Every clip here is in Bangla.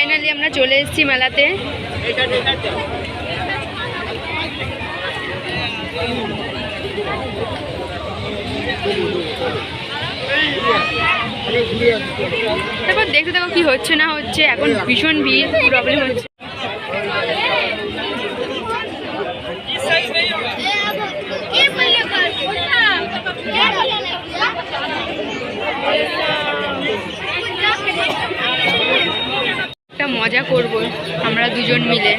ফাইনালি আমরা চলে এসেছি মেলাতে। তারপর দেখতে দেখো কি হচ্ছে না হচ্ছে। এখন ভীষণ ভিড়, প্রবলেম হচ্ছে। একটা মজা করব আমরা দুজন মিলে।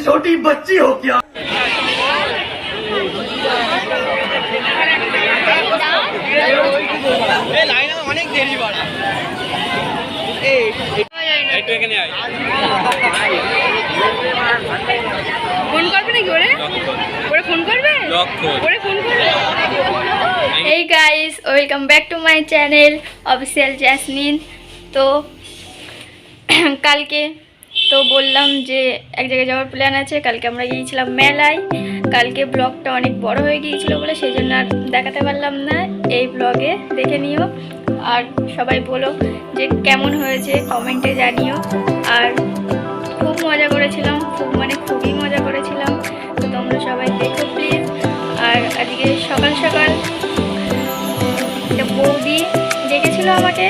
छोटी बच्ची हो क्या? অনেক দেরি বাড়া। ফোন করবে নাকি ওরে? ওরে ফোন করবে? ওরে ফোন করবে? Hey guys, welcome back to my channel official Jasmine। তো কালকে তো বললাম যে এক জায়গায় যাওয়ার প্ল্যান আছে। কালকে আমরা গিয়েছিলাম মেলায়। কালকে ব্লগটা অনেক বড় হয়ে গিয়েছিল বলে সেই জন্য আর দেখাতে পারলাম না। এই ব্লগে দেখে নিও আর সবাই বলো যে কেমন হয়েছে, কমেন্টে জানিও। আর খুব মজা করেছিলাম, খুবই মজা করেছিলাম। তো তোমরা সবাই দেখো প্লিজ। আর আজকে সকাল সকাল একটা বৌদি ডেকেছিল আমাকে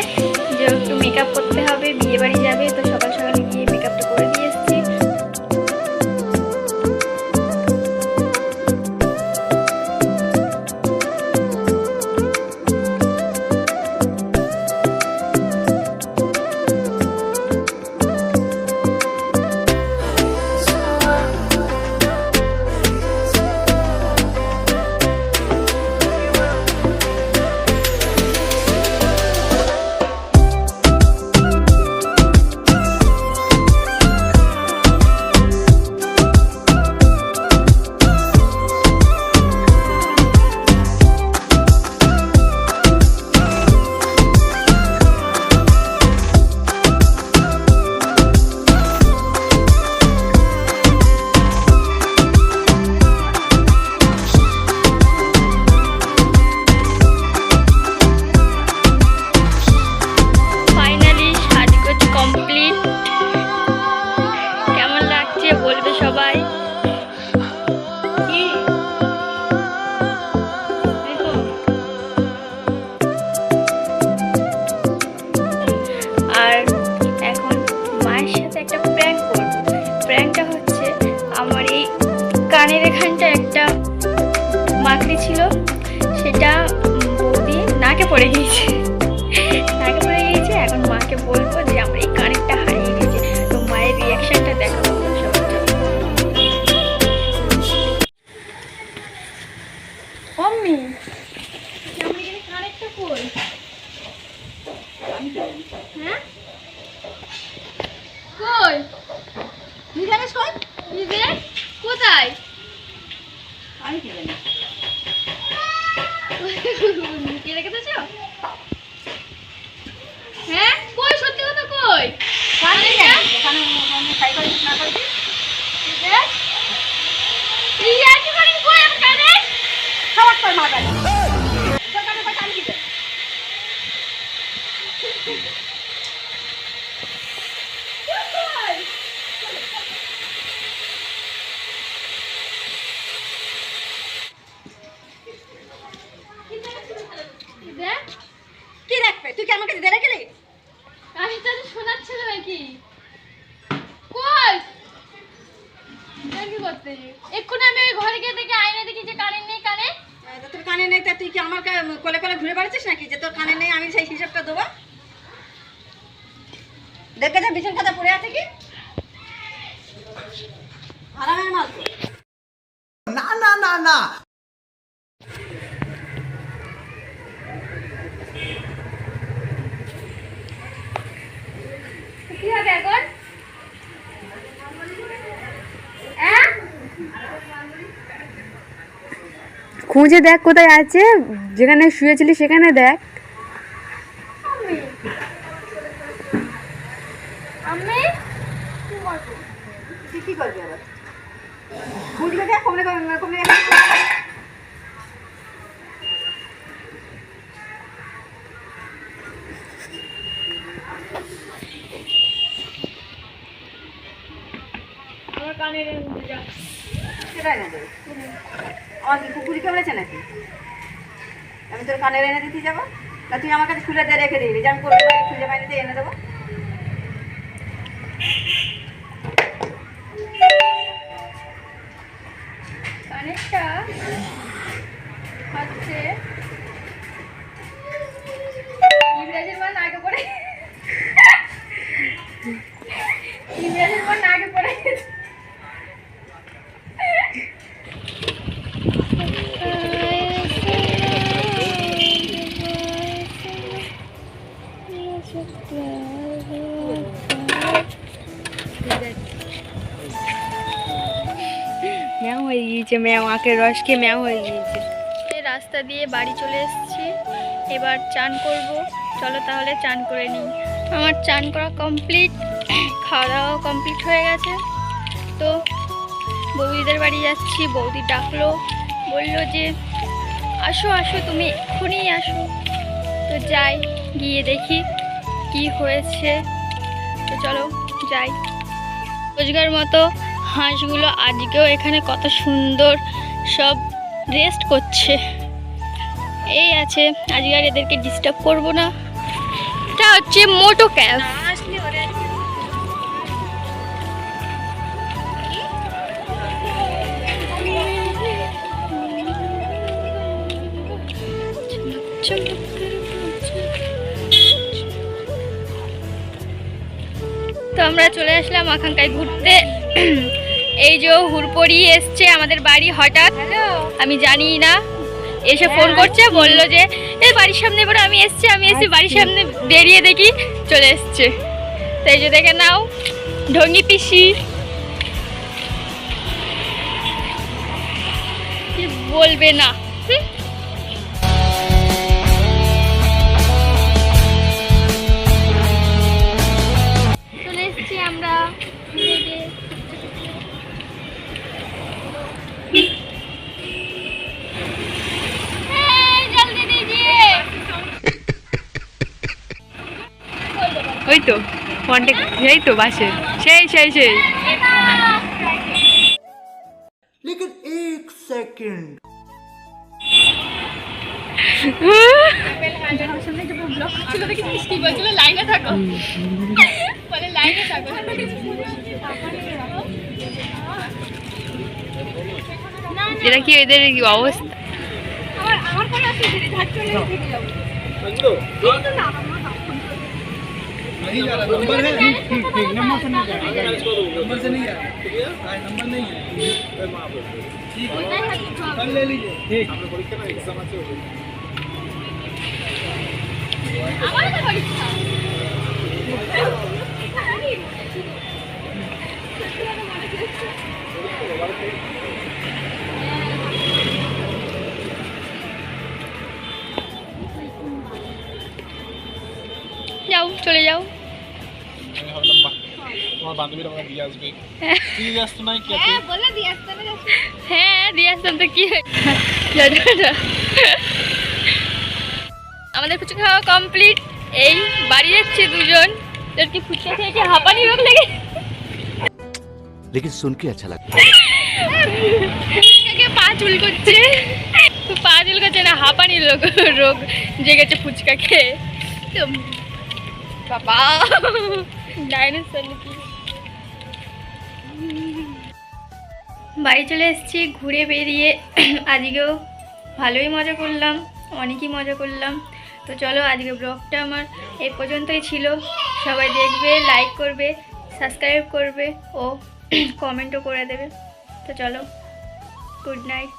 যে একটু মেকআপ করতে হবে, বিয়ে বাড়ি যাবে। তো সকাল সকাল গিয়ে মেকআপটা করে দিয়ে এসেছি। সবাই আর এখন মায়ের সাথে একটা প্র্যাঙ্ক করব। প্র্যাঙ্কটা হচ্ছে আমার এই কানের এখানটা একটা মাকড়ি ছিল, সেটা বৌদি নাকে পড়ে গিয়েছে। এখন মাকে বলবো যে আমার এই কানেরটা হারিয়ে গেছে। তো মায়ের রিয়াকশনটা দেখাবো সবার জন্য। মাম্মি কানেরটা কই? হ্যাঁ কই? কোথায়? আমি কি জানি কে রেখে দিয়েছো? হ্যাঁ কই? সত্যি কথা কই? কি রাখবে তুই? কি আমাকে দিয়ে রেখেলি? আমি তো শোনাচ্ছিল নাকি? কই দেখি করতে এক্ষুনি আমি ওই ঘরে গিয়ে দেখি আয়না দেখি যে কানে নেই। কানে তোর কানে নেই তা তুই কি আমার কোলে কোলে ঘুরে বেড়াচ্ছিস নাকি যে তোর কানে নেই আমি সেই হিসাবটা দেবো? দেখে যা বিছান খাতা পড়ে আছে কি আরামের মাল। না না না না কি হবে এখন? খুঁজে দেখ কোথায় আছে, যেখানে শুয়েছিলি সেখানে দেখ। আমি কি করবি আবার? খুঁজবে দেখ, কমলে কমলে আমার কানের সেটাই না দেবে। আমার কি কুকুরি কেমনেছে নাকি? আমি তোর কানের এনে দিতে যাবো, না তুই আমার কাছে খুলে দিয়ে রেখে দিবি যে আমি করতে পারি, খুঁজে পাইনি তো এনে দেবো। কানেরটা হচ্ছে ইংরেজির মান আগে পড়ে, ইংরেজির মান আগে পড়ে ম্যাও হয়ে গিয়েছে, ম্যাও আখের রস খেয়ে ম্যাও হয়ে গিয়েছে। রাস্তা দিয়ে বাড়ি চলে এসেছি, এবার চান করব। চলো তাহলে চান করে নিই। আমার চান করা কমপ্লিট, খাওয়া দাওয়া কমপ্লিট হয়ে গেছে। তো বৌদিদের বাড়ি যাচ্ছি, বৌদি ডাকলো, বললো যে আসো আসো তুমি এক্ষুনি আসো। তো যাই, গিয়ে দেখি কি হয়েছে। তো চলো যাই। রোজগার মতো হাঁসগুলো আজকেও এখানে কত সুন্দর সব রেস্ট করছে। এই আছে, আজকে আর এদেরকে ডিস্টার্ব করবো না। এটা হচ্ছে মোটো ক্যাব। তো আমরা চলে আসলাম আকাঙ্ক্ষায় ঘুরতে। এই যে হুড়পড়ি এসছে আমাদের বাড়ি হঠাৎ, আমি জানি না, এসে ফোন করছে, বললো যে এই বাড়ির সামনে, এবার আমি এসছি বাড়ির সামনে বেরিয়ে দেখি চলে এসছে। তো এই যে দেখে নাও ঢঙ্গি পিসি, কি বলবে না। চলে এসছি আমরা। ওই তো কন্ট্যাক্ট, এই তো বাসে, সেই সেই সেই। लेकिन एक सेकंड লাইনে থাকো, বলে লাইনে থাকো। এটা কি এদের কি অবস্থা? আমার ফোন আছে, ধার চলে যাবো। नहीं जा रहा, नंबर है ठीक ठीक, नंबर से नहीं जा रहा, नंबर से नहीं जा रहा, नंबर नहीं है, ठीक है कल ले लीजिए, ठीक। আমার তো পরীক্ষা। যাও, চলে যাও। তোমার বান্ধবীরা আমাকে দিয়ে আসবে, দিয়ে আসতো না কি? বলে দিয়ে আসতে না? হ্যাঁ দিয়ে আসতাম তো কি আমাদের ফুচকা খাওয়া কমপ্লিট। এই বাড়ি যাচ্ছে দুজন। তোর কি ফুচকা খেয়ে কি হাঁপানি রোগ লেগে? लेकिन सुन के अच्छा लगता है। ফুচকাকে পা চুল করছে, পা চুল করছে না, হাঁপানি রোগ জেগেছে ফুচকা খেয়ে। তো বাবা ডাইনোসর নাকি। বাড়ি চলে এসেছি ঘুরে বেরিয়ে। আজকেও ভালোই মজা করলাম, অনেকই মজা করলাম। তো চলো আজকে ব্লগটা আমার এই পর্যন্তই ছিল। সবাই দেখবে, লাইক করবে, সাবস্ক্রাইব করবে ও কমেন্টও করে দেবে। তো চলো, গুড নাইট।